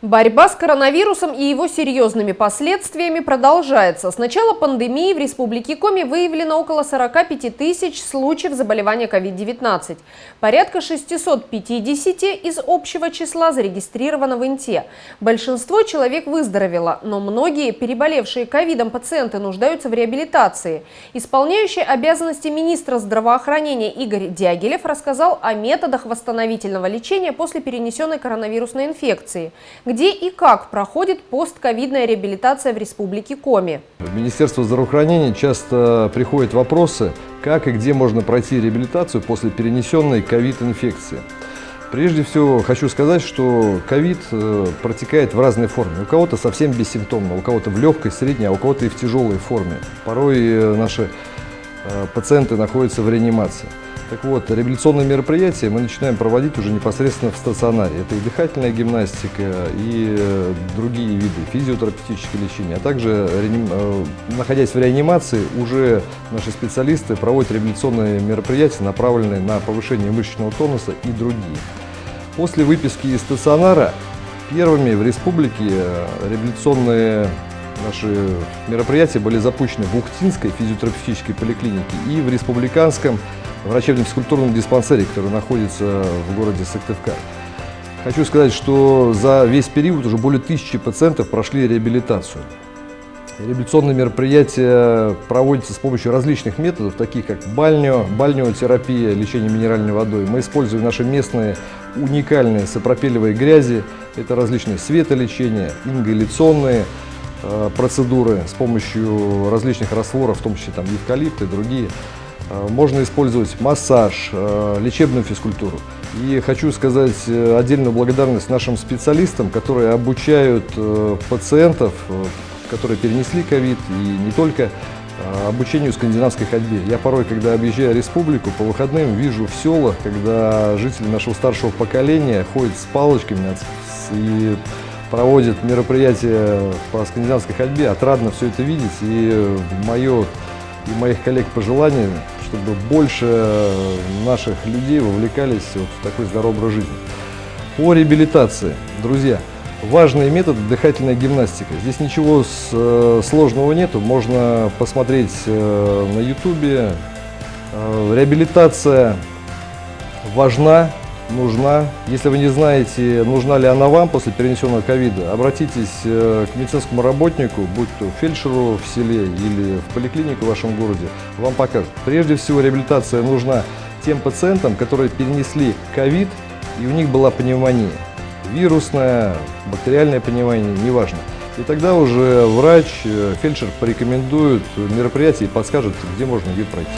Борьба с коронавирусом и его серьезными последствиями продолжается. С начала пандемии в Республике Коми выявлено около 45 тысяч случаев заболевания COVID-19. Порядка 650 из общего числа зарегистрировано в Инте. Большинство человек выздоровело, но многие переболевшие ковидом пациенты нуждаются в реабилитации. Исполняющий обязанности министра здравоохранения Игорь Дягилев рассказал о методах восстановительного лечения после перенесенной коронавирусной инфекции. Где и как проходит постковидная реабилитация в Республике Коми? В Министерство здравоохранения часто приходят вопросы, как и где можно пройти реабилитацию после перенесенной ковид-инфекции. Прежде всего хочу сказать, что ковид протекает в разной форме. У кого-то совсем бессимптомно, у кого-то в легкой, средней, а у кого-то и в тяжелой форме. Порой наши пациенты находятся в реанимации. Так вот, реабилитационные мероприятия мы начинаем проводить уже непосредственно в стационаре. Это и дыхательная гимнастика, и другие виды физиотерапевтического лечения. А также, находясь в реанимации, уже наши специалисты проводят реабилитационные мероприятия, направленные на повышение мышечного тонуса и другие. После выписки из стационара первыми в республике реабилитационные наши мероприятия были запущены в Ухтинской физиотерапевтической поликлинике и в республиканском врачебно-физкультурном диспансере, который находится в городе Сыктывкар. Хочу сказать, что за весь период уже более 1000 пациентов прошли реабилитацию. Реабилитационные мероприятия проводятся с помощью различных методов, таких как бальнеотерапия, лечение минеральной водой. Мы используем наши местные уникальные сапропелевые грязи, это различные светолечения, ингаляционные процедуры с помощью различных растворов, в том числе эвкалипт и другие. Можно использовать массаж, лечебную физкультуру. И хочу сказать отдельную благодарность нашим специалистам, которые обучают пациентов, которые перенесли ковид, и не только, обучению скандинавской ходьбе. Я порой, когда объезжаю республику, по выходным вижу в селах, когда жители нашего старшего поколения ходят с палочками и проводят мероприятия по скандинавской ходьбе. Отрадно все это видеть, и мое и моих коллег пожелание, чтобы больше наших людей вовлекались в такой здоровый образ жизни. По реабилитации, друзья, важный метод – дыхательная гимнастика. Здесь ничего сложного нету, можно посмотреть на YouTube. Реабилитация важна, нужна. Если вы не знаете, нужна ли она вам после перенесенного ковида, обратитесь к медицинскому работнику, будь то фельдшеру в селе или в поликлинику в вашем городе, вам покажут. Прежде всего, реабилитация нужна тем пациентам, которые перенесли ковид, и у них была пневмония. Вирусная, бактериальная пневмония, неважно. И тогда уже врач, фельдшер порекомендует мероприятие и подскажет, где можно ее пройти.